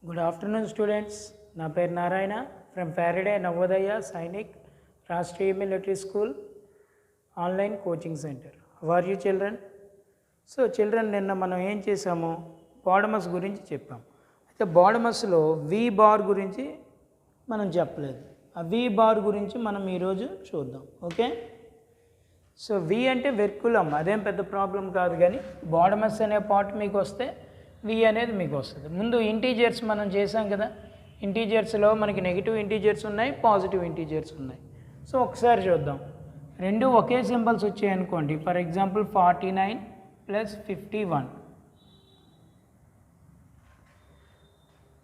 Good afternoon, students. నా పేరు Narayana from Faraday Navodaya Sainik Rashtriya military school online coaching centre. How are you children? So children, నిన్న మనం ఏం చేసాము, బాడమస్ గురించి చెప్పాం. అయితే బాడమస్లో వి బార్ గురించి మనం చెప్పలేదు. ఆ వి బార్ గురించి మనం ఈరోజు చూద్దాం. ఓకే, సో వి అంటే వెర్కులం, అదేం పెద్ద ప్రాబ్లం కాదు. కానీ బాడమస్ అనే పార్ట్ మీకు వస్తే వి అనేది మీకు వస్తుంది. ముందు ఇంటీజర్స్ మనం చేసాం కదా, ఇంటీజర్స్లో మనకి నెగిటివ్ ఇంటీజర్స్ ఉన్నాయి, పాజిటివ్ ఇంటీజర్స్ ఉన్నాయి. సో ఒకసారి చూద్దాం. రెండు ఒకే సింబల్స్ వచ్చాయనుకోండి. For example 49 + 51.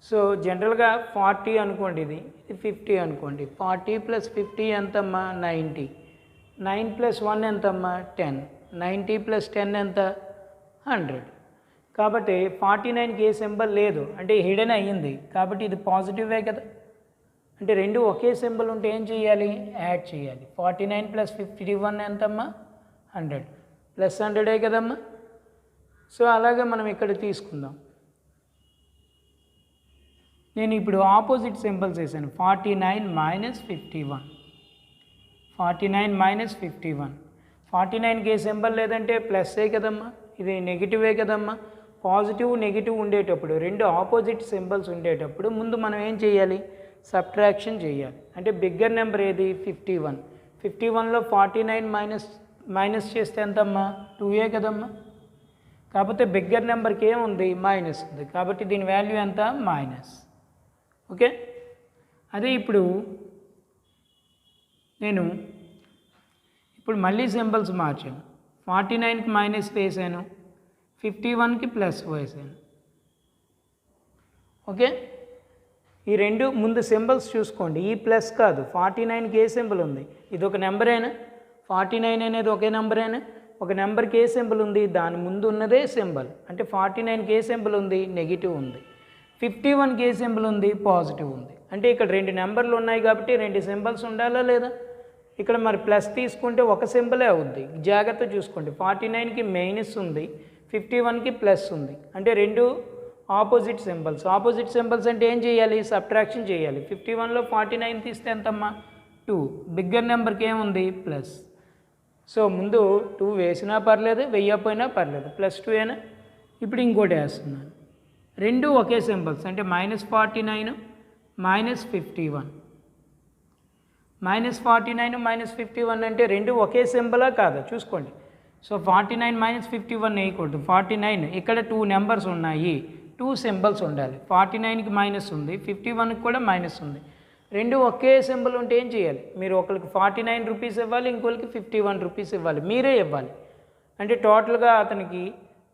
సో జనరల్గా 40 అనుకోండి, ఇది 50 అనుకోండి. 40 + 50 ఎంతమ్మా? 90. 9 + 1 ఎంతమ్మా? 10. 90 + 10 ఎంత? 100. కాబట్టి 49కి ఏ సింబల్ లేదు, అంటే హిడెన్ అయ్యింది. కాబట్టి ఇది పాజిటివే కదా. అంటే రెండు ఒకే సింబల్ ఉంటే ఏం చేయాలి? యాడ్ చేయాలి. 49 + 51 ఎంతమ్మా? 100. + 100 కదమ్మా. సో అలాగే మనం ఇక్కడ తీసుకుందాం. నేను ఇప్పుడు ఆపోజిట్ సింబల్స్ వేసాను. 49 - 51. 49 - 51. 49కి ఏ సింబల్ లేదంటే ప్లస్సే కదమ్మా, ఇది నెగిటివే కదమ్మా. పాజిటివ్ నెగిటివ్ ఉండేటప్పుడు, రెండు ఆపోజిట్ సింబల్స్ ఉండేటప్పుడు ముందు మనం ఏం చేయాలి? సబ్ట్రాక్షన్ చేయాలి. అంటే బిగ్గర్ నెంబర్ ఏది? 51. 51లో 49 మైనస్ చేస్తే ఎంతమ్మా? 2ఏ కదమ్మా. కాకపోతే బిగ్గర్ నెంబర్కి ఏముంది? మైనస్ ఉంది. కాబట్టి దీని వాల్యూ ఎంత? మైనస్. ఓకే, అదే ఇప్పుడు నేను మళ్ళీ సింబల్స్ మార్చాను. 49కి మైనస్ వేసాను, 51కి ప్లస్ వేసాను. ఓకే, ఈ రెండు ముందు సింబల్స్ చూసుకోండి. ఈ ప్లస్ కాదు, 49కి ఏ సింబల్ ఉంది? ఇది ఒక నెంబరేనా? 49 అనేది ఒకే నెంబరేనా? ఒక నెంబర్కి ఏ సింబల్ ఉంది? దాని ముందు ఉన్నదే సింబల్. అంటే 49కి ఏ సింబల్ ఉంది? నెగిటివ్ ఉంది. 51కి ఏ సింబల్ ఉంది? పాజిటివ్ ఉంది. అంటే ఇక్కడ రెండు నెంబర్లు ఉన్నాయి కాబట్టి రెండు సింబల్స్ ఉండాలా లేదా? ఇక్కడ మరి ప్లస్ తీసుకుంటే ఒక సింబలే అవుద్ది. జాగ్రత్త చూసుకోండి. 49కి మైనస్ ఉంది, 51కి ప్లస్ ఉంది. అంటే రెండు ఆపోజిట్ సింబల్స్. ఆపోజిట్ సింబల్స్ అంటే ఏం చేయాలి? సబ్ట్రాక్షన్ చేయాలి. 51లో 49 తీస్తే ఎంతమ్మా? 2. బిగ్గర్ నెంబర్కి ఏముంది? ప్లస్. సో ముందు 2 వేసినా పర్లేదు, వెయ్యకపోయినా పర్లేదు, +2ఏనా. ఇప్పుడు ఇంకోటి వేస్తున్నాను. రెండు ఒకే సింబల్స్, అంటే -49 - 51. -49 - 51 అంటే రెండు ఒకే సింబలా కాదా చూసుకోండి. సో 49 - 51 వేయకూడదు. 49 ఇక్కడ 2 నెంబర్స్ ఉన్నాయి, 2 సింబల్స్ ఉండాలి. 49కి మైనస్ ఉంది, 51కి కూడా మైనస్ ఉంది. రెండు ఒకే సింబల్ ఉంటే ఏం చేయాలి? మీరు ఒకరికి 49 రూపీస్ ఇవ్వాలి, ఇంకొకరికి 51 రూపీస్ ఇవ్వాలి. మీరే ఇవ్వాలి. అంటే టోటల్గా అతనికి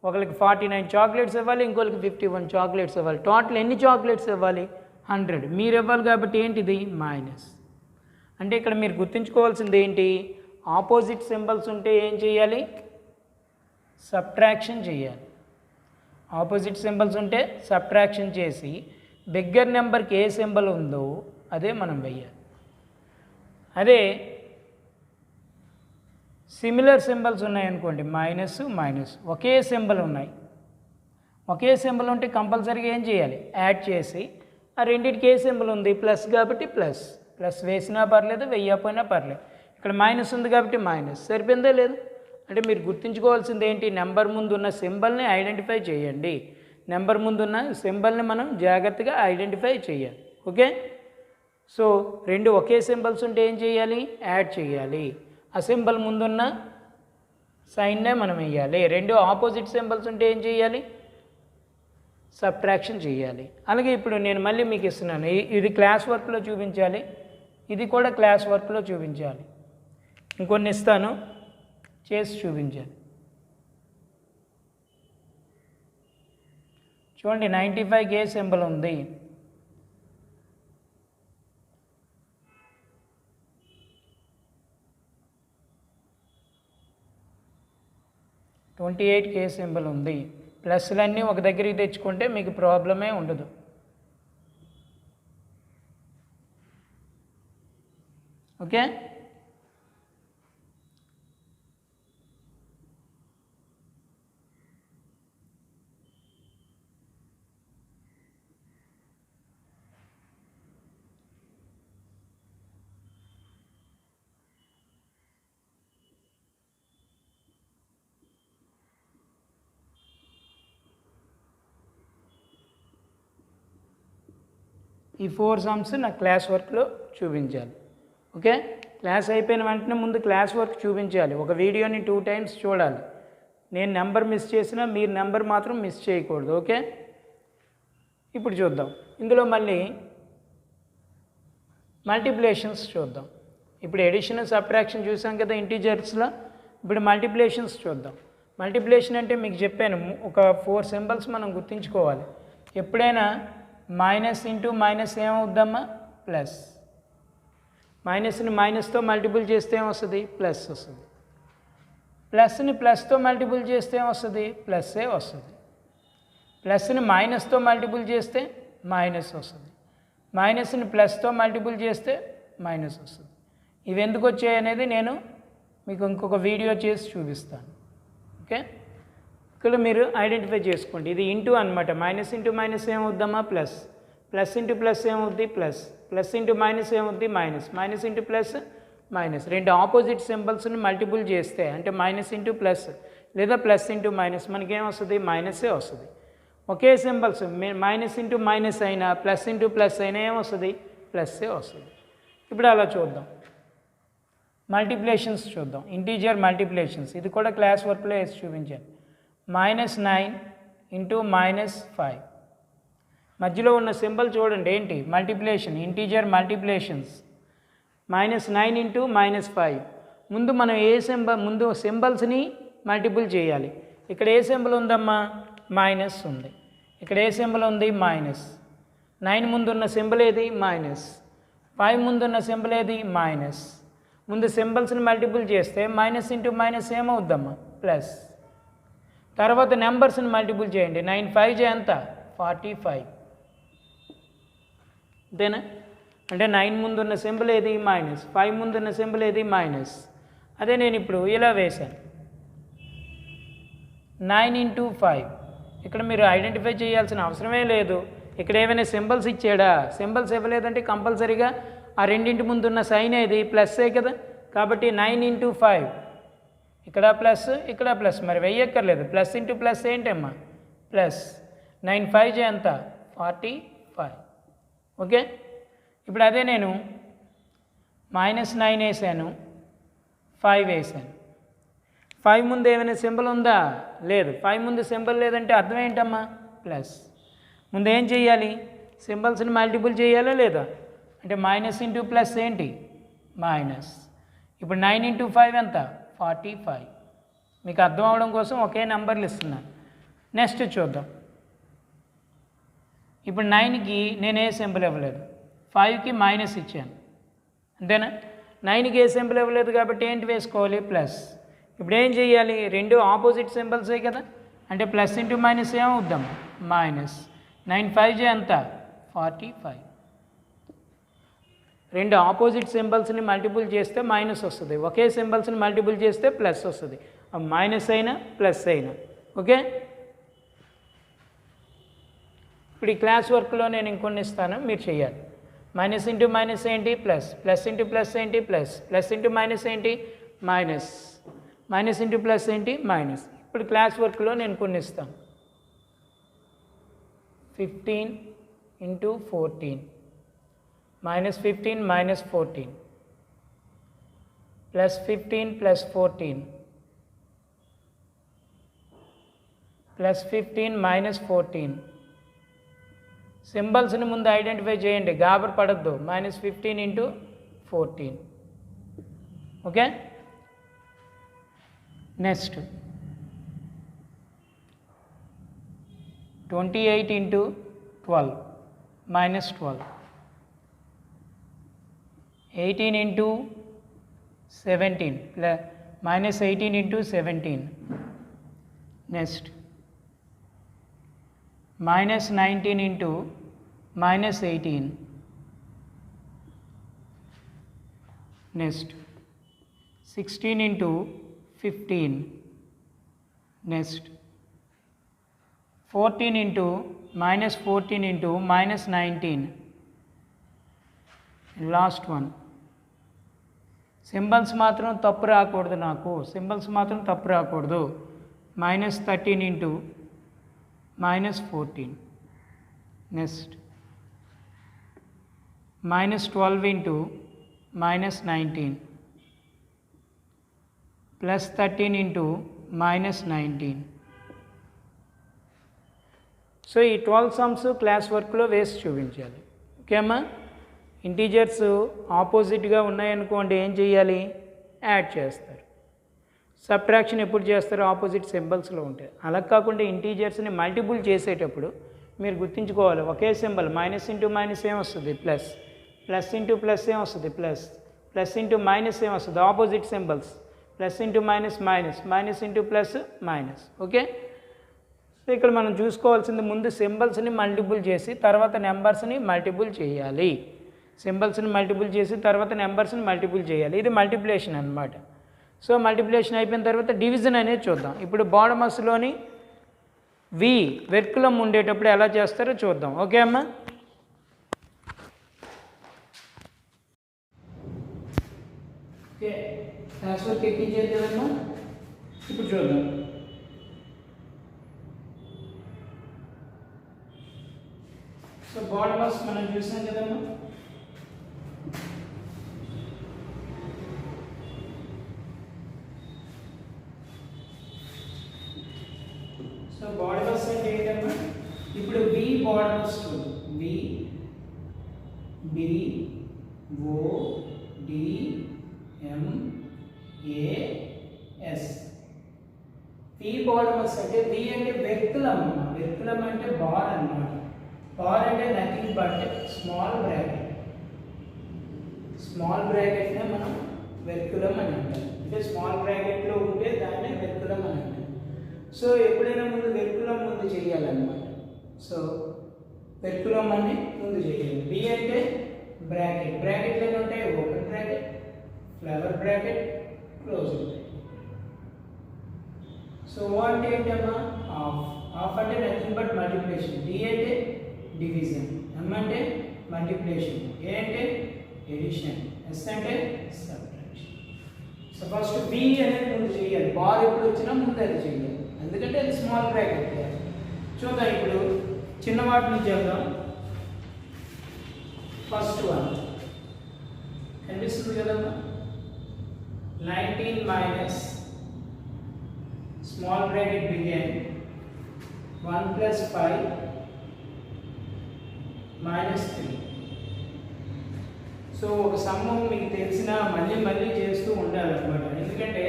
ఒకరికి 49 చాక్లెట్స్ ఇవ్వాలి, ఇంకొకరికి 51 చాక్లెట్స్ ఇవ్వాలి. టోటల్ ఎన్ని చాక్లెట్స్ ఇవ్వాలి? 100. మీరు ఇవ్వాలి కాబట్టి ఏంటిది? మైనస్. అంటే ఇక్కడ మీరు గుర్తుంచుకోవాల్సింది ఏంటి? ఆపోజిట్ సింబల్స్ ఉంటే ఏం చేయాలి? సబ్ట్రాక్షన్ చేయాలి. ఆపోజిట్ సింబల్స్ ఉంటే సబ్ట్రాక్షన్ చేసి బిగ్గర్ నెంబర్కి ఏ సింబల్ ఉందో అదే మనం వెయ్యాలి. అదే సిమిలర్ సింబల్స్ ఉన్నాయనుకోండి, మైనస్ ఒకే సింబల్ ఉన్నాయి. ఒకే సింబల్ ఉంటే కంపల్సరీగా ఏం చేయాలి? యాడ్ చేసి ఆ రెండింటికి ఏ సింబల్ ఉంది? ప్లస్ కాబట్టి ప్లస్ వేసినా పర్లేదు, వెయ్యకపోయినా పర్లేదు. ఇక్కడ మైనస్ ఉంది కాబట్టి మైనస్. సరిపోయిందా లేదు? అంటే మీరు గుర్తుంచుకోవాల్సింది ఏంటి? నెంబర్ ముందున్న సింబల్ని ఐడెంటిఫై చేయండి. నెంబర్ ముందున్న సింబల్ని మనం జాగ్రత్తగా ఐడెంటిఫై చేయాలి. ఓకే, సో రెండు ఒకే సింబల్స్ ఉంటే ఏం చేయాలి? యాడ్ చేయాలి. ఆ సింబల్ ముందున్న సైన్నే మనం వేయాలి. రెండు ఆపోజిట్ సింబల్స్ ఉంటే ఏం చేయాలి? సబ్ట్రాక్షన్ చేయాలి. అలాగే ఇప్పుడు నేను మళ్ళీ మీకు ఇస్తున్నాను. ఇది క్లాస్ వర్క్లో చూపించాలి, ఇది కూడా క్లాస్ వర్క్లో చూపించాలి. ఇంకొన్ని ఇస్తాను, చేసి చూపించాలి. చూడండి, 95కి ఏ సింబల్ ఉంది? కి ఏ సింబల్ ఉంది? ప్లస్లన్నీ ఒక దగ్గరికి తెచ్చుకుంటే మీకు ప్రాబ్లమే ఉండదు. ఓకే, ఈ 4 సమ్స్ నా క్లాస్ వర్క్లో చూపించాలి. ఓకే, క్లాస్ అయిపోయిన వెంటనే ముందు క్లాస్ వర్క్ చూపించాలి. ఒక వీడియోని 2 టైమ్స్ చూడాలి. నేను నెంబర్ మిస్ చేసినా మీరు నెంబర్ మాత్రం మిస్ చేయకూడదు. ఓకే, ఇప్పుడు చూద్దాం. ఇందులో మళ్ళీ మల్టిప్లికేషన్స్ చూద్దాం. ఇప్పుడు ఎడిషన్ సబ్ట్రాక్షన్ చూసాం కదా ఇంటీజర్స్లో. ఇప్పుడు మల్టిప్లికేషన్స్ చూద్దాం. మల్టిప్లికేషన్ అంటే మీకు చెప్పాను, ఒక 4 సింబల్స్ మనం గుర్తుంచుకోవాలి. ఎప్పుడైనా మైనస్ ఇంటూ మైనస్ ఏమవుద్దమ్మా? ప్లస్. మైనస్ని మైనస్తో మల్టిపుల్ చేస్తే ఏమొస్తుంది? ప్లస్ వస్తుంది. ప్లస్ని ప్లస్తో మల్టిపుల్ చేస్తే ఏమొస్తుంది? ప్లస్సే వస్తుంది. ప్లస్ని మైనస్తో మల్టిపుల్ చేస్తే మైనస్ వస్తుంది. మైనస్ని ప్లస్తో మల్టిపుల్ చేస్తే మైనస్ వస్తుంది. ఇవి ఎందుకు వచ్చాయి అనేది నేను మీకు ఇంకొక వీడియో చేసి చూపిస్తాను. ఓకే, ఇక్కడ మీరు ఐడెంటిఫై చేసుకోండి. ఇది ఇంటూ అనమాట. మైనస్ ఇంటూ మైనస్ ఏమవుద్దమ్మా? ప్లస్. ప్లస్ ఇంటూ ప్లస్ ఏమవుద్ది? ప్లస్. ప్లస్ ఇంటూ మైనస్ ఏమవుద్ది? Minus. Minus into plus minus. రెండు ఆపోజిట్ సింబల్స్ని మల్టిపుల్ చేస్తే అంటే మైనస్ ఇంటూ ప్లస్ లేదా ప్లస్ ఇంటూ మైనస్ మనకేమొస్తుంది? మైనసే వస్తుంది. ఒకే సింబల్స్ మైనస్ ఇంటూ మైనస్ అయినా ప్లస్ ఇంటూ ప్లస్ అయినా ఏమొస్తుంది? ప్లస్సే వస్తుంది. ఇప్పుడు అలా చూద్దాం. మల్టిప్లికేషన్స్ చూద్దాం. ఇంటీజర్ మల్టిప్లికేషన్స్ ఇది కూడా క్లాస్ వర్క్లో వేసి చూపించాను. -9 ఇంటూ -5. మధ్యలో ఉన్న సింబల్ చూడండి ఏంటి? Multiplication, integer multiplications. -9 ఇంటూ -5. ముందు మనం ముందు సింబల్స్ని మల్టిపుల్ చేయాలి. ఇక్కడ ఏ సింబల్ ఉందమ్మా? మైనస్ ఉంది. ఇక్కడ ఏ సింబల్ ఉంది? మైనస్. 9 ముందున్న సింబల్ ఏది? మైనస్. 5 ముందున్న సింబల్ ఏది? మైనస్. ముందు సింబల్స్ని మల్టిపుల్ చేస్తే మైనస్ ఇంటూ మైనస్ ఏమవుద్దమ్మా? ప్లస్. తర్వాత నెంబర్స్ని మల్టిపుల్ చేయండి. 9 5 ఎంత? 45. అంతేనా? అంటే 9 ముందున్న సింబల్ ఏది? మైనస్. 5 ముందున్న సింబల్ ఏది? మైనస్. అదే నేను ఇప్పుడు ఇలా వేశాను 9 ఇంటూ 5. ఇక్కడ మీరు ఐడెంటిఫై చేయాల్సిన అవసరమే లేదు. ఇక్కడ ఏమైనా సింబల్స్ ఇచ్చాడా? సింబల్స్ ఇవ్వలేదంటే కంపల్సరీగా ఆ రెండింటి ముందున్న సైన్ ఏది? ప్లస్సే కదా. కాబట్టి 9 ఇంటూ 5 ఇక్కడ ప్లస్ ఇక్కడ ప్లస్, మరి వెయ్యక్కర్లేదు. ప్లస్ ఇంటూ ప్లస్ ఏంటమ్మా? ప్లస్. 9 5 ఎంత? 45. ఓకే, ఇప్పుడు అదే నేను -9 వేసాను, 5 వేసాను. 5 ముందు ఏమైనా సింబల్ ఉందా? లేదు. 5 ముందు సింబల్ లేదంటే అర్థం ఏంటమ్మా? ప్లస్. ముందు ఏం చేయాలి? సింబల్స్ని మల్టిపుల్ చేయాలా లేదా? అంటే మైనస్ ఇంటూ ప్లస్ ఏంటి? మైనస్. ఇప్పుడు 9 ఇంటూ 5 ఎంత? 45. మీకు అర్థం అవడం కోసం ఒకే నెంబర్లు ఇస్తున్నాను. నెక్స్ట్ చూద్దాం. ఇప్పుడు 9కి నేను ఏ సింబల్ ఇవ్వలేదు, 5కి మైనస్ ఇచ్చాను. అంతేనా? 9కి ఏ సింబల్ ఇవ్వలేదు కాబట్టి ఏంటి వేసుకోవాలి? ప్లస్. ఇప్పుడు ఏం చేయాలి? రెండు ఆపోజిట్ సింబల్సే కదా. అంటే ప్లస్ ఇంటూ మైనస్ ఏమవుద్దాం? మైనస్. 9 5 ఎంత? 45. రెండు ఆపోజిట్ సింబల్స్ని మల్టిపుల్ చేస్తే మైనస్ వస్తుంది. ఒకే సింబల్స్ని మల్టిపుల్ చేస్తే ప్లస్ వస్తుంది. మైనస్ అయినా ప్లస్ అయినా. ఓకే, ఇప్పుడు ఈ క్లాస్ వర్క్లో నేను ఇంకొన్ని ఇస్తాను, మీరు చేయాలి. మైనస్ ఇంటూ మైనస్ ఏంటి? ప్లస్. ప్లస్ ఇంటూ ప్లస్ ఏంటి? ప్లస్. ప్లస్ ఇంటూ మైనస్ ఏంటి? మైనస్. మైనస్ ఇంటూ ప్లస్ ఏంటి? మైనస్. ఇప్పుడు క్లాస్ వర్క్లో నేను కొన్ని ఇస్తాను. 15 ఇంటూ 14 -15 -14 +15 +14 +15 -14. సింబల్స్ని ముందు ఐడెంటిఫై చేయండి, గాబర్ పడద్దు. -15 into 14. Okay, next 28 into 12 -12. 18 into 17 -18 into 17. Next -19 into -18. Next 16 into 15. Next 14 into -14 into -19. Last one. Symbols మాత్రం తప్పు రాకూడదు, నాకు సింబల్స్ మాత్రం తప్పు రాకూడదు. -13 into -14. Next -12 into -19 plus 13 into -19. So ఈ 12 సమ్స్ క్లాస్ వర్క్లో వేసి చూపించాలి. ఓకే అమ్మా. ఇంటీజర్స్ ఆపోజిట్గా ఉన్నాయనుకోండి ఏం చేయాలి, యాడ్ చేస్తారు. సబ్ట్రాక్షన్ ఎప్పుడు చేస్తారు, ఆపోజిట్ సింబల్స్లో ఉంటాయి. అలా కాకుండా ఇంటీజర్స్ని మల్టిపుల్ చేసేటప్పుడు మీరు గుర్తుంచుకోవాలి, ఒకే సింబల్ మైనస్ ఇంటూ మైనస్ ఏమొస్తుంది ప్లస్, ప్లస్ ఇంటూ ప్లస్ ఏమొస్తుంది ప్లస్, ప్లస్ ఇంటూ మైనస్ ఏమొస్తుంది opposite symbols, plus into minus minus, minus into plus minus. Okay. So ఇక్కడ మనం చూసుకోవాల్సింది ముందు సింబల్స్ని మల్టిపుల్ చేసి తర్వాత నెంబర్స్ని మల్టిపుల్ చేయాలి. సింబల్స్ని మల్టిపుల్ చేసి తర్వాత నెంబర్స్ని మల్టిపుల్ చేయాలి. ఇది మల్టిప్లికేషన్ అన్నమాట. సో మల్టిప్లికేషన్ అయిపోయిన తర్వాత డివిజన్ అనేది చూద్దాం. ఇప్పుడు బాడమస్లోని వి వెర్కులం ఉండేటప్పుడు ఎలా చేస్తారో చూద్దాం. ఓకే అమ్మా. ఓకే, క్లాస్ వర్క్ ఎక్కించేద్దామమ్మా. ఇప్పుడు చూద్దాం. సో బాడమస్ మనం చూసాం కదమ్మా. సో బాడమస్ అంటే ఏంటమ్మా, ఇప్పుడు V BODMAS V B O D M A S. V BODMAS అంటే వి అంటే వెర్కులం అమ్మా. వెర్కులం అంటే బార్ అన్నమాట. బార్ అంటే nothing but small bracket. Small బ్రాకెట్నే మనం వెర్కులం అని అంటాం. అంటే స్మాల్ బ్రాకెట్లో ఉంటే దాన్ని వెర్కులం అని అంటాం. సో ఎప్పుడైనా ముందు వెర్కులం ముందు చేయాలన్నమాట. సో వెర్కులం అని ముందు చేయాలి. బి అంటే బ్రాకెట్. బ్రాకెట్లు ఎన్ని ఉంటాయి, open bracket, flower bracket, close bracket. So O అంటే ఏంటమ్మా, ఆఫ్. ఆఫ్ అంటే నథింగ్ బట్ మల్టిప్లికేషన్. డి అంటే డివిజన్, ఎం అంటే మల్టిప్లికేషన్, ఏ అంటే ఎడిషన్, ఎస్ అంటే సబ్ట్రాక్షన్. సో ఫస్ట్ బి అనేది ముందు చేయాలి. బార్ ఎప్పుడు వచ్చినా ముందు అది చేయాలి, ఎందుకంటే అది స్మాల్ బ్రాకెట్. చూద్దాం ఇప్పుడు చిన్న వాటిని చేద్దాం. ఫస్ట్ వన్ కనిపిస్తుంది కదమ్మా, 19 minus small bracket begin 1 plus 5 -3. So ఒక సమ్మం మీకు తెలిసిన మళ్ళీ మళ్ళీ చేస్తూ ఉండాలన్నమాట. ఎందుకంటే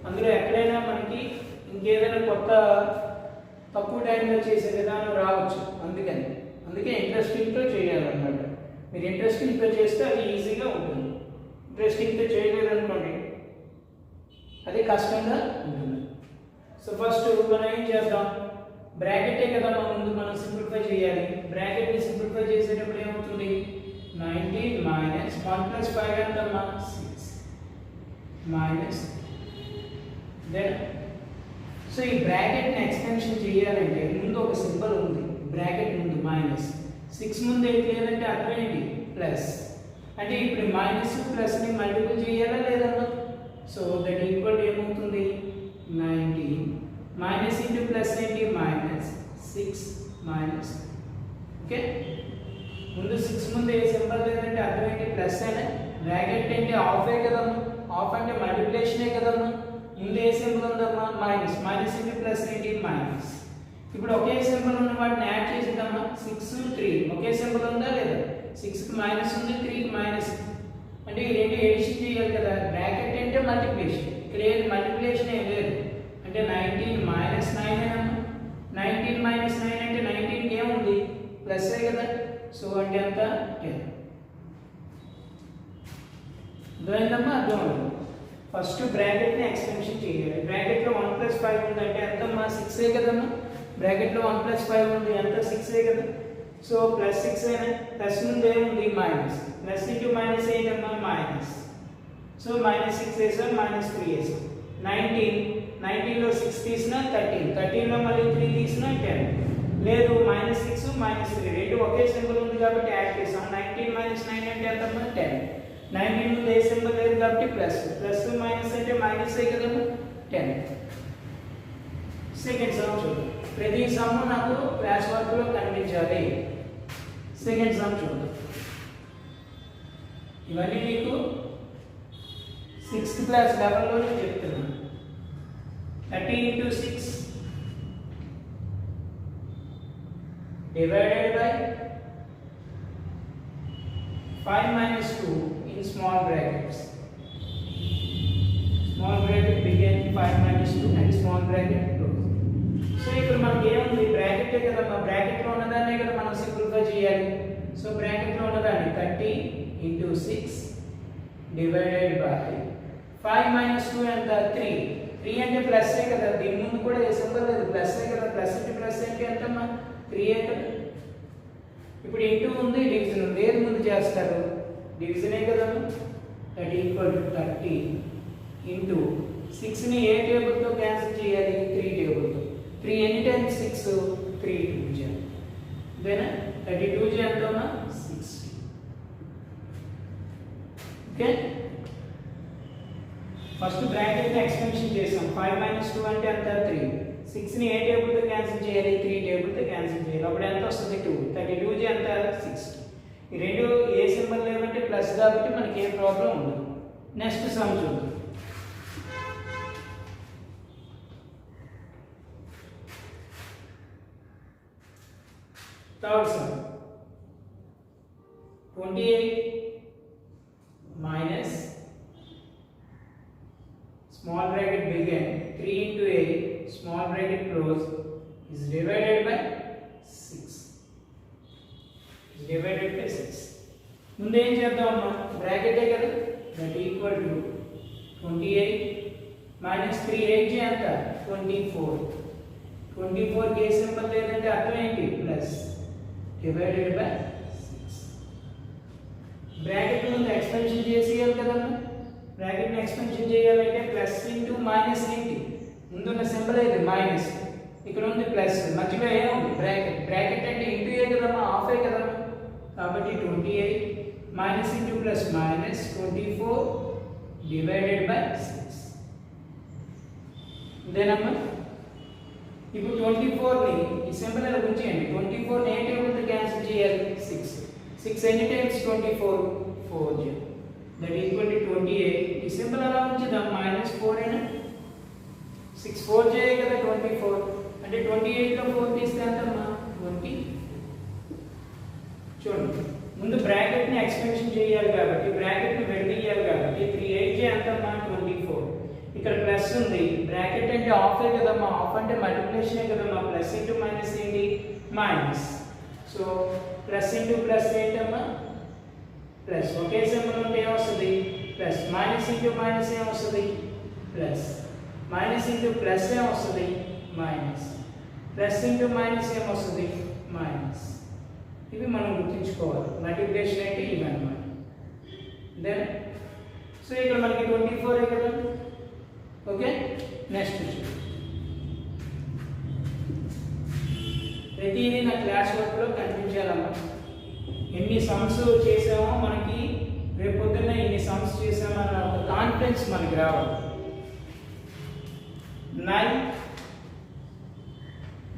అందులో ఎక్కడైనా మనకి ఇంకేదైనా కొత్త తక్కువ టైంలో చేసే విధానం రావచ్చు. అందుకే ఇంట్రెస్టింగ్తో చేయాలన్నమాట. మీరు ఇంట్రెస్టింగ్తో చేస్తే అది ఈజీగా ఉంటుంది. ఇంట్రెస్టింగ్తో చేయలేదనుకోండి అది కష్టంగా ఉంటుంది. సో ఫస్ట్ మనం ఏం చేద్దాం, బ్రాకెటే కదా ముందు మనం సింప్లిఫై చేయాలి. బ్రాకెట్ని సింప్లిఫై చేసేటప్పుడు ఏమవుతుంది, 19 మైనస్ 1 ప్లస్ 5 ఎంతమ్మా 6 మైనస్ దెన్. సో ఈ బ్రాకెట్ని ఎక్స్టెన్షన్ చేయాలంటే ముందు ఒక సింబల్ ఉంది బ్రాకెట్ ముందు మైనస్, 6 ముందు ఏంటి లేదంటే అర్థం ఏంటి ప్లస్. అంటే ఇప్పుడు మైనస్ ప్లస్ని మల్టిపుల్ చేయాలా లేదమ్మా. సో దట్ ఈక్వల్ ఏమవుతుంది 19 మైనస్ ఇంటూ ప్లస్ ఏంటి మైనస్ 6 మైనస్. ఓకే, ముందు 6 ముందు ఏ సింబల్ లేదంటే అర్థం ఏంటి ప్లస్ అనే. బ్రాకెట్ ఏంటి ఆఫే కదమ్మా, ఆఫ్ అంటే మల్టిప్లికేషనే కదమ్మా. ముందు ఏ సింబల్ ఉందమ్మా మైనస్, మైనస్ ఇంటూ ప్లస్ ఏంటి మైనస్. ఇప్పుడు ఒకే సింబల్ ఉన్న వాటిని యాడ్ చేసిద్దామా, 6 3 ఒకే సింబల్ ఉందా లేదా, 6కి మైనస్ ఉంది 3కి మైనస్. అంటే ఈ రెండు ఎడిషన్ చేయాలి కదా. బ్రాకెట్ అంటే మల్టిప్లికేషన్, ఇక్కడ ఏది మల్టిప్లికేషన్ ఏం లేదు. అంటే 19 మైనస్ 9 అమ్మా. 19 మైనస్ 9 అంటే 19కి ఏముంది ప్లస్సే కదా. సో అంటే అంత 10. అర్థమైందమ్మా, అర్థమైంది. ఫస్ట్ బ్రాకెట్ని ఎక్స్టెన్షన్ చేయాలి. బ్రాకెట్లో 1 ప్లస్ 5 ఉంది అంటే ఎంతమ్మా 6ఏ కదమ్మా. బ్రాకెట్లో 1 ప్లస్ 5 ఉంది ఎంత 6ఏ కదా. సో ప్లస్ 6 అయినా ప్లస్ ముందు ఏముంది మైనస్, ప్లస్ ఇంటూ మైనస్ ఏంటమ్మా మైనస్. సో మైనస్ 6 వేసాం మైనస్ 3 వేసాం. 19లో 6 తీసినా 13, 13లో మళ్ళీ 3 తీసినా 10. లేదు మైనస్ 6 మైనస్ 3 రెండు ఒకే సింబల్ ఉంది కాబట్టి యాడ్ చేసాం. 19 మైనస్ 9 అంటే ఎంతమ్మా 10. 19 ముందు ఏ సింబల్ లేదు కాబట్టి ప్లస్, ప్లస్ మైనస్ అంటే మైనస్ ఏ కదమ్మా 10. సెకండ్ సమ్ చూద్దాం. ప్రతి సమ్ నాకు క్లాస్ వర్క్లో కనిపించాలి. సెకండ్ సమ్ చూద్దాం. ఇవన్నీ మీకు 6th క్లాస్ లెవెల్లోనే చెప్తున్నాను. 30 into 6 divided by 5 minus 2 in small brackets. Small bracket begin 5 minus 2 and small bracket close. So ఇక్కడ మనకి ఏముంది బ్రాకెట్ కదా, మా బ్రాకెట్ లో ఉన్నదాన్నే కదా మనం సింప్లిఫై చేయాలి. సో బ్రాకెట్ లో ఉన్నదాన్ని 30 into 6 divided by 5 minus 2 ఎంత 3 అంటే ప్లస్ ఏ కదా, దీని ముందు కూడా ఏ సింబల్ లేదు, ప్లస్ ఏ కదా, ప్లస్ అంటే ప్లస్ అంటే ఎంతమ్మా 3 కదా. ఇప్పుడు ఇంటూ ఉంది, డివిజన్ ఉంది, ఏది ముందు చేస్తారు డివిజనే కదా. దట్ ఈక్వల్ టు 30 ఇంటూ 6ని ఏ టేబుల్తో క్యాన్సిల్ చేయాలి 3 టేబుల్తో. 3 ఎన్ని టైమ్స్ 6 3 2 జా దేనా 32 జా ఎంతమ్మా 60. ఓకే, ఫస్ట్ బ్రాకెట్ని ఎక్స్టెన్షన్ చేసాం. 5 minus 2 అంటే ఎంత 3. 6ని ఏ టేబుల్తో క్యాన్సిల్ చేయాలి 3 టేబుల్తో క్యాన్సిల్ చేయాలి. అప్పుడు ఎంత వస్తుంది 2. 32 జీ ఎంత 60. ఈ రెండు ఏ సింబల్ లేవంటే ప్లస్ కాబట్టి మనకి ఏ ప్రాబ్లం ఉండదు. నెక్స్ట్ సమ్ చూద్దాం. Third sum 28 minus small bracket begin 3 into 8 small bracket close is divided by 6. Is divided by 6. ముందు ఏం చేద్దామమ్మా బ్రాకెటే కదా, దట్ ఈక్వల్ టు 28 minus 3 8 ఎంత 24. 24 కే సింబల్ లేదంటే అర్థం ఏంటి ప్లస్ డివైడెడ్ బై 6. బ్రాకెట్ ముందు ఎక్స్పెన్షన్ చేసేయాలి కదమ్మా. బ్రాకెట్ని ఎక్స్పెన్షన్ చేయాలంటే ప్లస్ ఇంటూ మైనస్ ఏంటి, ముందున్న సింబల్ అయితే మైనస్, ఇక్కడ ఉంది ప్లస్, మధ్యలో ఏముంది బ్రాకెట్. బ్రాకెట్ అంటే ఇంటూ ఏ కదమ్మా, హాఫ్ ఏ కదమ్మా. కాబట్టి 28 minus into plus minus 24 divided by 6. ఇదేనమ్మా. ఇప్పుడు 24ని ఈ సింబల్ ఇలా ఉంచేయండి. 24ని ఏ టేబుల్తో క్యాన్సిల్ చేయాలి 6. 6 ఎన్ని టైమ్స్ 24 4 దట్ ఈక్వల్ టు 28. ఈ సింబల్ అలా ఉంచుదాం -4 అయినా 6 4 చేయాలి కదా 24. అంటే 28లో 4 తీస్తే ఎంతమ్మా 20. చూడండి ముందు బ్రాకెట్ని ఎక్స్పెన్షన్ చేయాలి కాబట్టి బ్రాకెట్ని విడదీయాలి కాబట్టి 3 8 ఎంతమ్మా 24. ఇక్కడ ప్లస్ ఉంది, బ్రాకెట్ అంటే హాఫ్ ఏ కదమ్మా, హాఫ్ అంటే మల్టిప్లికేషనే కదమ్మా, ప్లస్ ఇంటూ మైనస్ ఏంటి minus. So plus into plus ఏంటమ్మా ప్లస్. ఒకే సింబల్ ఉంటే ఏమొస్తుంది ప్లస్, మైనస్ ఇంటూ మైనస్ ఏమొస్తుంది ప్లస్, మైనస్ ఇంటూ ప్లస్ ఏమొస్తుంది మైనస్, ప్లస్ ఇంటూ మైనస్ ఏమొస్తుంది మైనస్. ఇవి మనం గుర్తుంచుకోవాలి. మల్టిప్లికేషన్ అంటే ఇవి అన్నమాట. దెన్ సో ఇక్కడ మనకి 24 కదా. ఓకే, నెక్స్ట్ ప్రతిదీ నా క్లాస్ వర్క్లో కనిపించాలమ్మా. ఎన్ని సమ్స్ చేసామో మనకి రేపు పొద్దున్న ఎన్ని సమ్స్ చేసామన్న ఒక కాన్ఫిడెన్స్ మనకి రావాలి. 9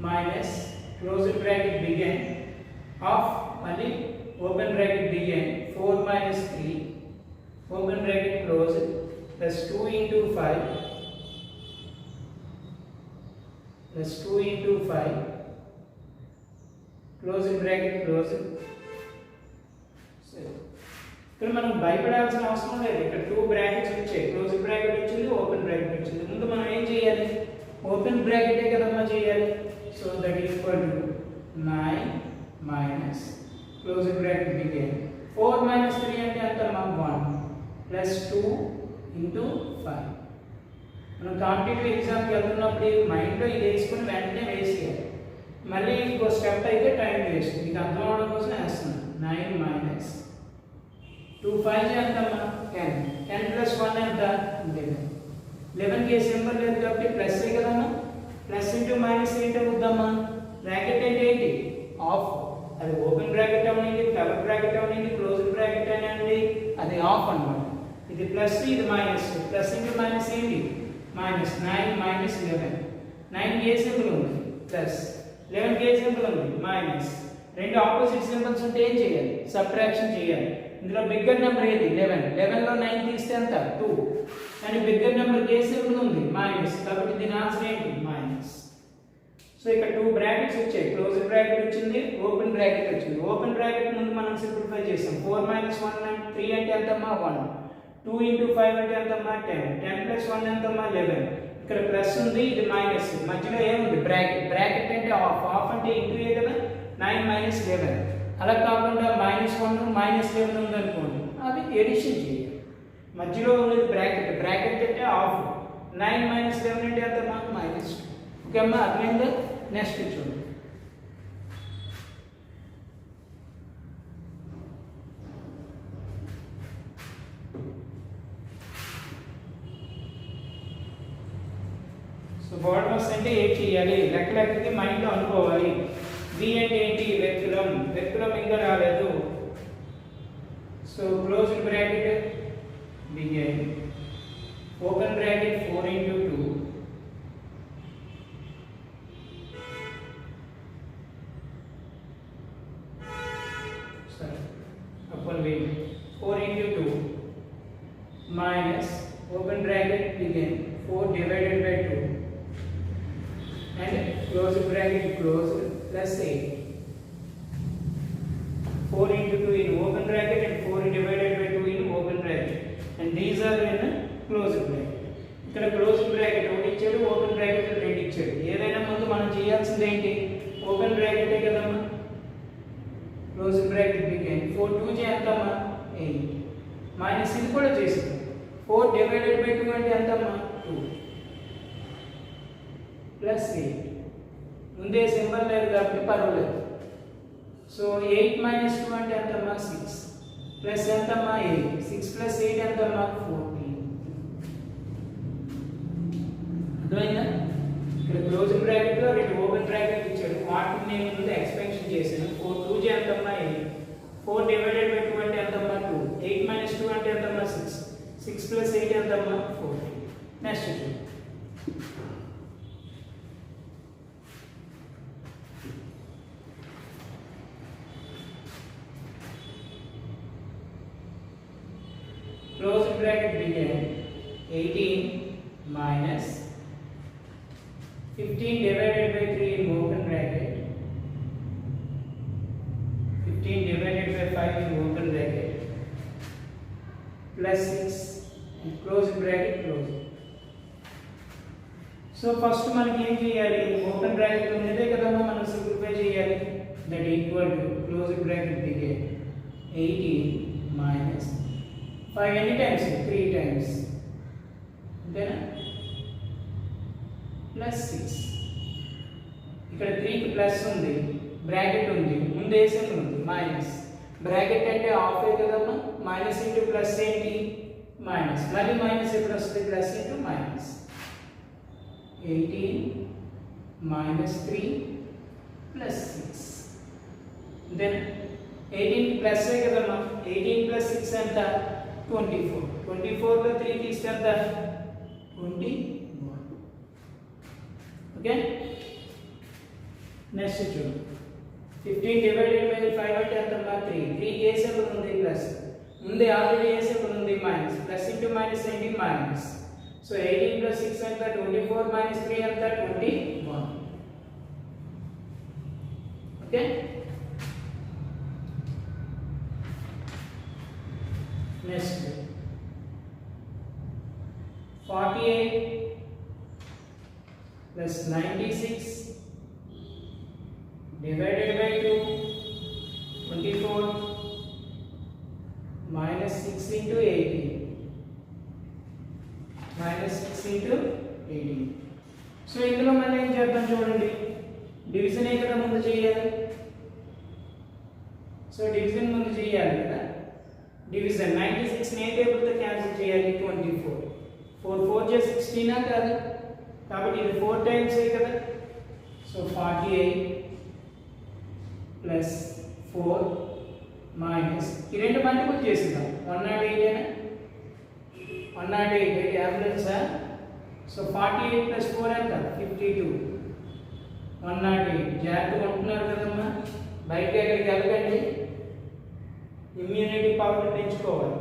minus closed bracket begin of మళ్ళీ open bracket begin 4 minus 3 open bracket close plus 2 into 5 plus 2 into 5 close bracket close. ఇక్కడ మనం భయపడాల్సిన అవసరం లేదు. ఇక్కడ 2 బ్రాకెట్స్ వచ్చాయి, క్లోజ్ బ్రాకెట్ వచ్చింది, ఓపెన్ బ్రాకెట్ వచ్చింది. ముందు మనం ఏం చేయాలి ఓపెన్ బ్రాకెటే కదమ్మా చేయాలి. So that equal to 9 minus close bracket begin 4 minus 3 అంటే ఎంతమ్మా 1 plus 2 into 5. మనం కాంపిటేటివ్ ఎగ్జామ్కి వెళ్తున్నప్పుడు మైండ్లో ఇది వేసుకుని వెంటనే వేసేయాలి. మళ్ళీ ఇంకో స్టెప్ అయితే టైం వేస్ట్, మీకు అర్థం అవడం కోసం వేస్తున్నాను. 9 minus 2 5 ఎంతమ్మా 10 10 plus 1 ఎంత 11. 11కి ఏ సింబల్ లేదు కాబట్టి ప్లస్ ఏ కదమ్మా. ప్లస్ ఇంటూ మైనస్ ఏంటి అవుద్దమ్మా బ్రాకెట్ అంటే ఏంటి ఆఫ్. అది ఓపెన్ బ్రాకెట్ అవనండి, కవర్ బ్రాకెట్ అవనండి, క్లోజ్ బ్రాకెట్ అనండి, అది ఆఫ్ అన్నమాట. ఇది ప్లస్ ఇది మైనస్, ప్లస్ ఇంటూ మైనస్ ఏంటి మైనస్. 9 minus 11. 9కి ఏ సింబల్ ఉంది ప్లస్, 11కి ఏ సింబల్ ఉంది మైనస్. రెండు ఆపోజిట్ సింబల్స్ ఉంటే ఏం చేయాలి సబ్ట్రాక్షన్ చేయాలి. ఇందులో బిగ్గర్ నెంబర్ ఏది 11. 11లో 9 తీస్తే ఎంత 2. కానీ బిగ్గర్ నెంబర్ కేసు ఎప్పుడు ఉంది మైనస్, కాబట్టి దీని ఆన్సర్ ఏంటి మైనస్. సో ఇక్కడ 2 బ్రాకెట్స్ వచ్చాయి, క్లోజ్ బ్రాకెట్ వచ్చింది, ఓపెన్ బ్రాకెట్ వచ్చింది. ఓపెన్ బ్రాకెట్ ముందు మనం సింప్లిఫై చేసాం. 4 - 1 అంటే 3 అంటే ఎంతమ్మా 1. 2 × 5 అంటే ఎంతమ్మా 10. 10 + 1 ఎంతమ్మా 11. ఇక్కడ ప్లస్ ఉంది, ఇది మైనస్, మధ్యలో ఏముంది బ్రాకెట్. బ్రాకెట్ అంటే ఆఫ్, ఆఫ్ అంటే ఇంటూ ఏ కదా 9 - 11. అలా కాకుండా -1 -11 ఉంది అనుకోండి, అది ఎడిషన్ చేయాలి. మధ్యలో ఉన్నది బ్రాకెట్, బ్రాకెట్ అంటే ఆఫ్. 9 - 11 అంటే ఎంతమ్మా -2. ఓకే అమ్మా, అర్థమైందా? నెక్స్ట్ చూడండి. సో బాడమస్ అంటే ఏం చేయాలి, లెక్కలకి మైండ్లో అనుకోవాలి. బి అంటే ఏంటి వెక్యులం, వెక్యులం ఇంకా రాలేదు. So close bracket begin, open bracket 4 × 2 upon wing 4 × 2 minus open bracket begin 4 divided by 2 and close bracket close plus 8. 4 × 2 in open bracket and 4 divided by 2 in open bracket, and these are in closed bracket. ఇక్కడ close bracket ఒకటి ఇచ్చాడు, open bracket రెండు ఇచ్చాడు. ఏదైనా ముందు మనం చేయాల్సింది ఏంటి, ఓపెన్ బ్రాకెటే కదమ్మా. క్లోజ్ బ్రాకెట్ బిగిన్ 4 2 ఎంతమ్మా 8 మైనస్ ఇది కూడా చేసాం. 4 డివైడెడ్ బై 2 అంటే ఎంతమ్మా 2 ప్లస్ 8. ముందే సింబల్ లేదు కాబట్టి పర్వాలేదు. సో 8 - 2 అంటే ఎంతమ్మా 6 ప్లస్ ఎంతమ్మా 8. 6 + 8 ఎంతమ్మా 14. అర్థమైందా? ఇక్కడ క్లోజ్ బ్రాకెట్ లో రెండు ఓపెన్ బ్రాకెట్ ఇచ్చాడు, వాటిని నేను ముందు ఎక్స్పెన్షన్ చేశాను. 4 2 ఎంతమ్మా 8. 4 డివైడెడ్ బై 2 అంటే ఎంతమ్మా 2. 8 - 2 అంటే ఎంతమ్మా 6. 6 + 8 ఎంతమ్మా 14. నెక్స్ట్ చూడండి. Close bracket begin 18 minus 15 divided by 3 in open bracket, 15 divided by 5 in open bracket, plus 6 and close bracket close. So first మనకి ఏం చేయాలి, ఓపెన్ బ్రాకెట్ ఉన్నదే కదమ్మా మనం సింప్లిఫై చేయాలి. That equal to close bracket begin 18 minus 5 ఎన్ని times 3 times అంతేనా plus 6. ఇక్కడ 3 కి ప్లస్ ఉంది, బ్రాకెట్ ఉంది, ముందు ఏ సింబల్ ఉంది మైనస్. బ్రాకెట్ అంటే ఆఫ్ ఏ కదమ్మా, మైనస్ ఇంటూ ప్లస్ ఏంటి మైనస్. మళ్ళీ మైనస్ ఎప్పుడు వస్తుంది plus into minus. 18 minus 3 plus 6. Then 18 plus ఏ కదమ్మా, 18 plus 6 ఎంత 24. 24 లో 3 తీస్తే ఎంత 21. ఓకే, నెక్స్ట్ చూడు. 15 డివైడెడ్ బై 5 అంటే ఎంత 3. 3 ఏ సింబల్ ఉంది ప్లస్, ముందే ఆల్రెడీ ఏ సింబల్ ఉంది మైనస్. ప్లస్ ఇంటూ మైనస్ ఏంటి మైనస్. సో 18 plus 6 ఎంత 24 minus 3 ఎంత 21. Okay, next 48 plus 96 divided by 2 24 minus 6 into 18 minus 6 into 18. So ఇందులో మళ్ళీ ఏం చేద్దాం చూడండి, డివిజన్ ఏ కదా ముందు చేయాలి. సో డివిజన్ ముందు చేయాలి కదా. డివిజన్ 96 ని ఏ టేబుల్తో క్యాన్సిల్ చేయాలి 24. 4 4 × 16 కాదు, కాబట్టి ఇది 4 టైమ్స్ ఏ కదా. సో 48 plus 4 minus ఈ రెండు మల్టిపుల్ చేద్దాం. 108 ఏనా 108 క్యాపిటల్స్. సో 48 plus 4 ఎంత 52. 108 జాగ్రత్తగా ఉంటున్నారు కదమ్మా, బయటకి ఎక్కడికి వెళ్ళకండి. ఇమ్యూనిటీ పవర్ పెంచుకోవాలి.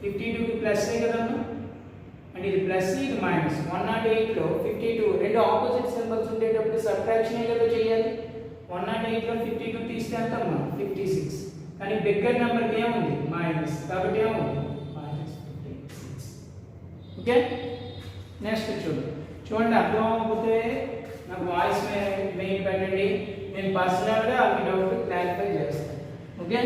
52కి ప్లస్ కదమ్మా, అంటే ఇది ప్లస్ ఇది మైనస్. 108లో 52 రెండు ఆపోజిట్ సింబల్స్ ఉండేటప్పుడు సబ్ట్రాక్షన్ కదా చేయాలి. 108లో 52 తీస్తే ఎంతమ్మా 56, కానీ బిగ్గర్ నెంబర్కి ఏముంది మైనస్, కాబట్టి ఏముంది -56. ఓకే, నెక్స్ట్ చూడండి అర్థం అవ్వకపోతే నాకు వాయిస్ మెయిల్ పెట్టండి, నేను పర్సనల్గా అవి డౌట్ క్లారిఫై చేస్తాను. Okay,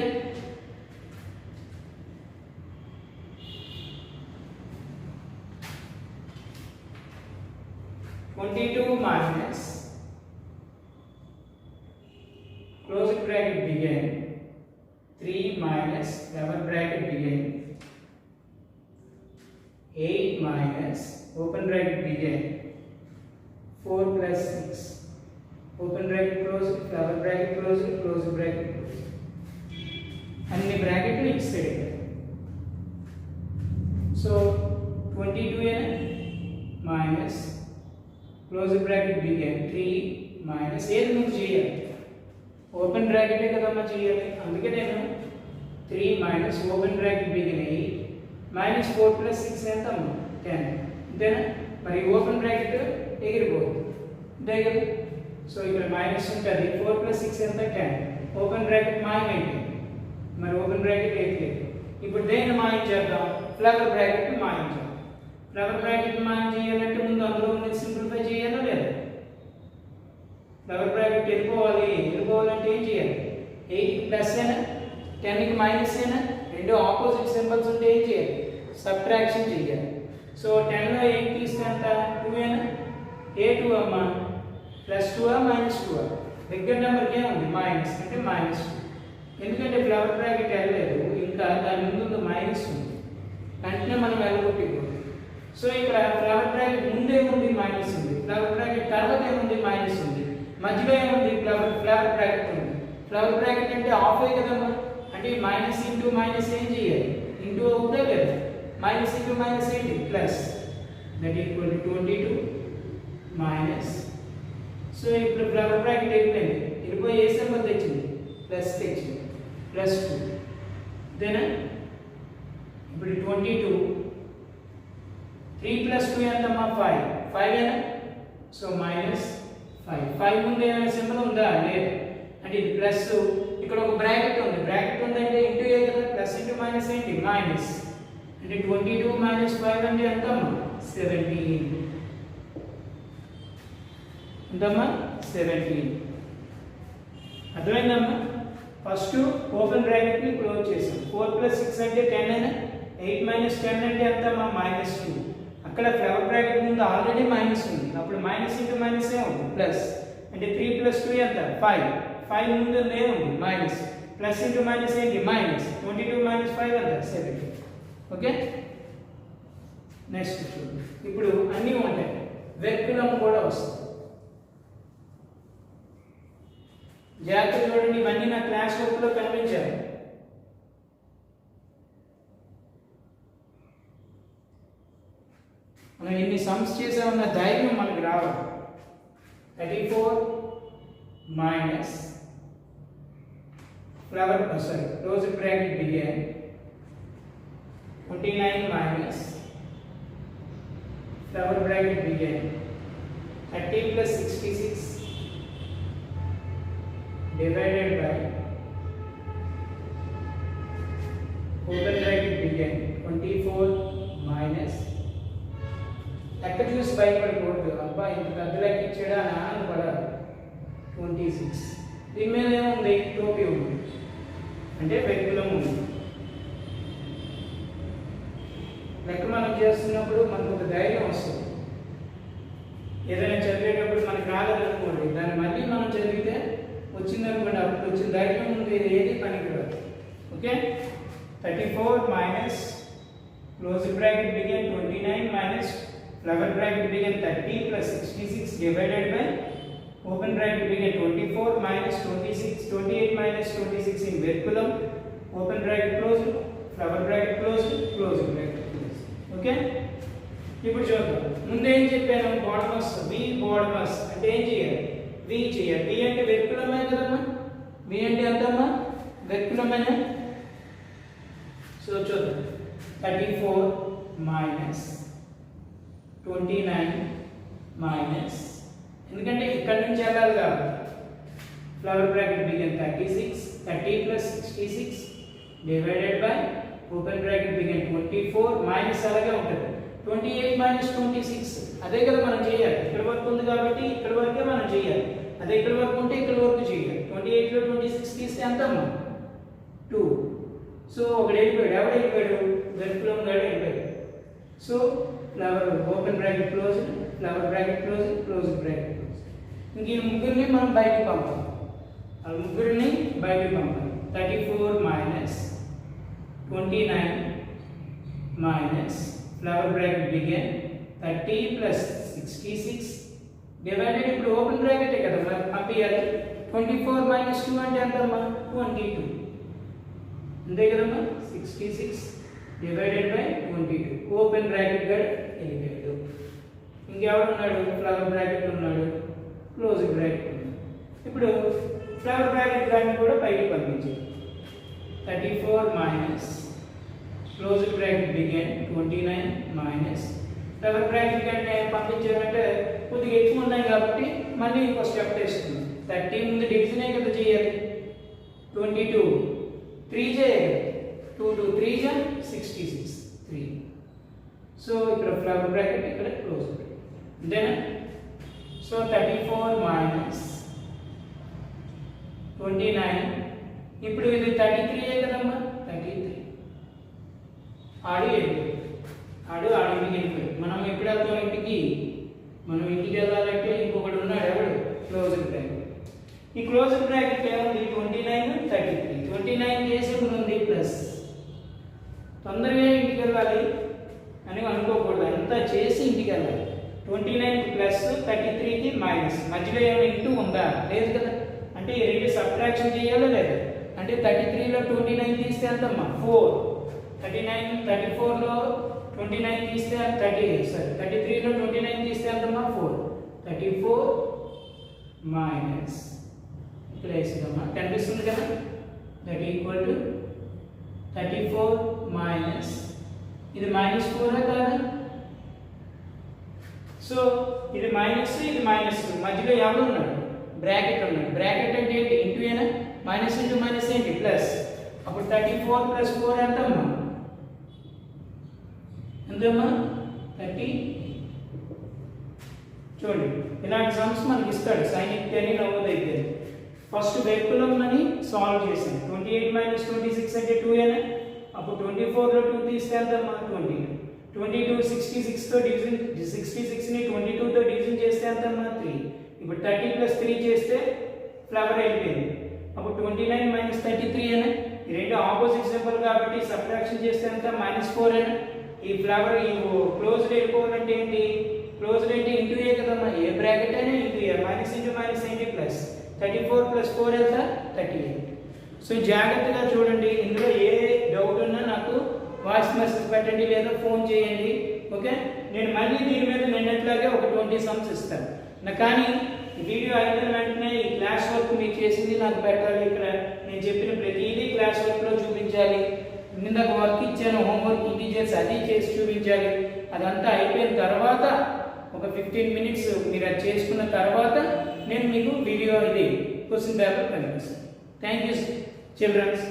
-22 close bracket begin 3 minus double bracket begin 8 minus open bracket begin 4 plus 6 open bracket close double bracket close close bracket close अन्य bracket में इस side so 22 minus close bracket begin 3 minus ఏది ముందు చేయాలి open bracket కదమ్మా చేయాలి, అందుకే నేను 3 minus open bracket begin 8 minus 4 plus 6 ఎంత 10 అంతేనా. మరి ఓపెన్ బ్రాకెట్ ఎగిరిపోతుంది అంతే కదా, సో ఇక్కడ మైనస్ ఉంటుంది. 4 plus 6 ఎంత 10, ఓపెన్ బ్రాకెట్ మాయమైంది, మరి ఓపెన్ బ్రాకెట్ ఎగిలేదు. ఇప్పుడు దేన్ని మాయించేద్దాం, ఫ్లవర్ బ్రాకెట్ మాయించాలి. ఫ్లవర్ బ్రాకెట్ మాయం చేయాలంటే ముందు అందులో ఉన్నది సింప్లిఫై చేయాలా లేదా. ఫ్లవర్ బ్రాకెట్ వెళ్ళిపోవాలంటే ఏం చేయాలి, 8కి ప్లస్ అయినా 10కి మైనస్ అయినా రెండు ఆపోజిట్ సింబల్స్ ఉంటే ఏం చేయాలి, సబ్ట్రాక్షన్ చేయాలి. సో 10లో 8 తీస్తే ఎంత 2 అయినా, ఏ 2 అమ్మా ప్లస్ 2 మైనస్ 2 దగ్గర నెంబర్కి ఏముంది మైనస్, అంటే మైనస్ 2. ఎందుకంటే ఫ్లవర్ బ్రాకెట్ వెళ్ళలేదు, ఇంకా దాని ముందు మైనస్ ఉంది, వెంటనే మనం వెళ్ళగొట్టిపోతుంది. సో ఇక్కడ ఫ్లవర్ బ్రాకెట్ ముందేముంది మైనస్ ఉంది, ఫ్లవర్ బ్రాకెట్ తర్వాత ఏముంది మైనస్ ఉంది, మధ్యలో ఏముంది ఫ్లవర్ బ్రాకెట్ ఉంది. ఫ్లవర్ బ్రాకెట్ అంటే ఆఫ్ అయ్యి కదమ్మా, అంటే మైనస్ ఇంటూ మైనస్ ఏం చేయాలి ఇంటూ అవుతా లేదా, మైనస్ ఇంటూ మైనస్ ఏంటి plus, that equal to 22 minus. So ఇప్పుడు ఫ్లవర్ బ్రాకెట్ వెళ్ళిపోయి ఏ సింబల్ తెచ్చింది ప్లస్ తెచ్చింది, ప్లస్ 2 అంతేనా. ఇప్పుడు 22 3 plus 2 ఎంతమ్మా 5 అయినా, సో మైనస్ 5 ముందు ఏమైనా సింబల్ ఉందా లేదు, అంటే ఇది ప్లస్, ఇక్కడ ఒక బ్రాకెట్ ఉంది, బ్రాకెట్ ఉందంటే ఇంటూ ఏ కదా, ప్లస్ ఇంటూ మైనస్ ఏంటి మైనస్, అంటే 22 minus 5 అంటే ఎంతమ్మా 17, ఎంతమ్మా 17. అర్థమైందమ్మా. ఫస్ట్ ఓపెన్ బ్రాకెట్ ని క్లోజ్ చేసాం, 4 plus 6 అంటే 10 అయినా, 8 minus 10 అంటే ఎంతమ్మా -2. అక్కడ ఫ్లవర్ బ్రాకెట్ ముందు ఆల్రెడీ మైనస్ ఉంది, అప్పుడు మైనస్ ఇంటూ మైనస్ ఏముంది ప్లస్, అంటే 3 plus 2 ఎంత 5 ముందు ఏముంది మైనస్, ప్లస్ ఇంటూ మైనస్ ఏంటి మైనస్, 22 minus 5 ఎంత 7. ఓకే, నెక్స్ట్ చూడండి. ఇప్పుడు అన్నీ ఉంటాయి, వెక్యులం కూడా వస్తుంది. జాగ్రత్త చూడండి, ఇవన్నీ నా క్లాస్ వర్క్లో కనిపించాలి. మనం ఎన్ని సమ్స్ చేసామన్న ధైర్యం మనకు రావాలి. 34 minus flower close bracket begin 29 minus flower bracket begin 30 plus 66 divided by open bracket begin 24 minus లెక్క చూసి భయపడకూడదు, అబ్బా ఇంత పెద్ద లెక్క ఇచ్చాడా అని ఆనందపడాలి. 26 దీని మీద ఏముంది టోపీ ఉంది, అంటే వెక్యులం ఉంది. లెక్క మనం చేస్తున్నప్పుడు మనకు ఒక ధైర్యం వస్తుంది. ఏదైనా చదివేటప్పుడు మనకు రాలేదనుకోండి, దాన్ని మళ్ళీ మనం చదివితే వచ్చిందనుకోండి, అప్పుడు వచ్చిన ధైర్యం ఉంది, ఏది పనికిరాదు. Okay, 34 minus close bracket begin 29 minus flower bracket begin 30 plus 66 divided by open bracket begin 24 minus 26 28 minus 26 in verticulum open bracket close flower bracket close close bracket close. Okay, ఇప్పుడు చూద్దాం. ముందు ఏం చెప్పాను, బోర్డమస్ వి బోర్డమస్ అంటే ఏం చేయాలి వి చేయాలి. వి అంటే వెర్టికులమే కదమ్మా, వి అంటే ఎంతమ్మా వెర్టికులమేనా. 34 minus 29 minus, ఎందుకంటే ఇక్కడ నుంచి వెళ్ళాలి కాబట్టి flower bracket begin 36, 30 plus 66 divided by open bracket begin 24 minus అలాగే ఉంటుంది 28 minus 26. అదే కదా మనం చేయాలి. ఇక్కడ వరకు ఉంది కాబట్టి ఇక్కడ వరకే మనం చేయాలి. అదే ఇక్కడ వరకు ఉంటే ఇక్కడ వరకు చేయాలి. 28 లో 26 తీస్తే ఎంత అమ్మా 2. సో ఒకటి వెళ్ళిపోయాడు. ఎవడు వెళ్ళిపోయాడు? గరికులం గాడు వెళ్ళిపోయాడు. So flower open bracket close, flower bracket close, close bracket close. ఇంక ఈ ముగ్గురిని మనం బయటికి పంపాలి. ఆ ముగ్గురిని బయటికి పంపాలి. 34 minus 29 minus flower bracket begin 30 plus 66 divided ఇప్పుడు ఓపెన్ బ్రాకెట్ కదా మరి పంపించాలి. 24 minus 2 అంటే ఎంతమ్మా 22 అంతే కదమ్మా 66 divided by 22 ఓపెన్ బ్రాకెట్ గడ్ వెళ్ళిపోయాడు. ఇంకెవడున్నాడు? ఫ్లవర్ బ్రాకెట్ ఉన్నాడు, క్లోజ్ బ్రాకెట్ ఉన్నాడు. ఇప్పుడు ఫ్లవర్ బ్రాకెట్ గడ్ని కూడా పైకి పంపించాలి. 34 minus close bracket begin 29 minus flower bracket కంటే పంపించారంటే కొద్దిగా ఎక్కువ ఉన్నాయి కాబట్టి మళ్ళీ ఇంకో స్టెప్ వేసుకుందాం. 30 ముందు డివిజనే కదా చేయాలి. 22 3 చేయాలి. 2 2 3 జా 66 3. సో ఇక్కడ ఫ్లవర్ బ్రాకెట్ ఇక్కడ క్లోజ్ బ్రాకెట్ అంతేనా. సో 34 minus 29 ఇప్పుడు ఇది 33 కదమ్మా 33 ఆడి ఇంటికి వెళ్ళిపోయాడు. మనం ఎప్పుడు వెళ్తాం ఇంటికి? మనం ఇంటికి వెళ్ళాలంటే ఇంకొకటి ఉన్నాడు. ఎవడు? Close bracket. ఈ క్లోజ్ బ్రాకెట్ ఏముంది? 29 33 29 చేసి ఉంది ప్లస్. తొందరగా ఇంటికి వెళ్ళాలి అని అనుకోకూడదు. అంతా చేసి ఇంటికి వెళ్ళాలి. 29 ప్లస్ 33కి మైనస్, మధ్యలో ఏమైనా ఇంటూ ఉందా? లేదు కదా. అంటే ఈ రెండు సబ్ట్రాక్షన్ చేయాలో లేదా? అంటే 33లో 29 తీస్తే ఎంతమ్మా 4. 34లో 29 తీస్తే 33లో 29 తీస్తే ఎంతమ్మా 4. 34 మైనస్ ఇక్కడ వేసేదమ్మా కనిపిస్తుంది కదా. దట్ ఈక్వల్ టు 34 మైనస్ ఇది -4 కాదా. సో ఇది మైనస్ ఇది మైనస్, మధ్యలో ఎవరు ఉన్నాడు? బ్రాకెట్ ఉన్నాడు. బ్రాకెట్ అంటే ఏంటి? ఇంటూ ఏనా? మైనస్ ఇంటూ మైనస్ ఏంటి? ప్లస్. అప్పుడు 34 ప్లస్ 4 ఎంతమ్మా? ఎంతమ్మా 30. చూడండి ఇలాంటి సమ్స్ మనకి ఇస్తాడు. సైనిక్ అని నవ్వుదైతే ఫస్ట్ వెహికులం అని సాల్వ్ చేసాను. 28 మైనస్ 26 అంటే 2 ఏనా. అప్పుడు 24లో 2 తీస్తే ఎంతమ్మా 20. 22 66తో డివిజన్ 66ని 22తో డివిజన్ చేస్తే ఎంతమ్మా 3. ఇప్పుడు 30 ప్లస్ 3 చేస్తే ఫ్లవర్ అయిపోయింది. అప్పుడు 29 మైనస్ 33 అనే ఈ రెండు ఆపోజిట్ సింబల్ కాబట్టి సబ్ట్రాక్షన్ చేస్తే ఎంత -4 అనే. ఈ ఫ్లవర్ ఈ క్లోజ్డ్ వెళ్ళిపోవాలంటే ఏంటి? క్లోజ్డ్ అంటే ఇంటూ ఏ కదమ్మా. ఏ బ్రాకెట్ అయినా ఇంటూ ఏ. మైనస్ ఇంటూ మైనస్ ఏంటి? ప్లస్. 34 ప్లస్ 4 ఎంత? 38. సో జాగ్రత్తగా చూడండి. ఇందులో ఏ డౌట్ ఉన్నా నాకు వాయిస్ మెసేజ్ పెట్టండి లేదా ఫోన్ చేయండి. ఓకే, నేను మళ్ళీ దీని మీద నిన్నట్లాగే ఒక 20 సమ్స్ ఇస్తాను. కానీ ఈ వీడియో అయిన వెంటనే ఈ క్లాస్ వర్క్ మీరు చేసింది నాకు పెట్టాలి. ఇక్కడ నేను చెప్పిన ప్రతిదీ క్లాస్ వర్క్లో చూపించాలి. ఇందాక వర్క్ ఇచ్చాను, హోంవర్క్ ఇంటీజర్స్ అది చేసి చూపించాలి. అదంతా అయిపోయిన తర్వాత ఒక 15 మినిట్స్ మీరు అది చేసుకున్న తర్వాత నేను మీకు వీడియో ఇది క్వశ్చన్ పేపర్ కనిపిస్తాను. Thank you children's.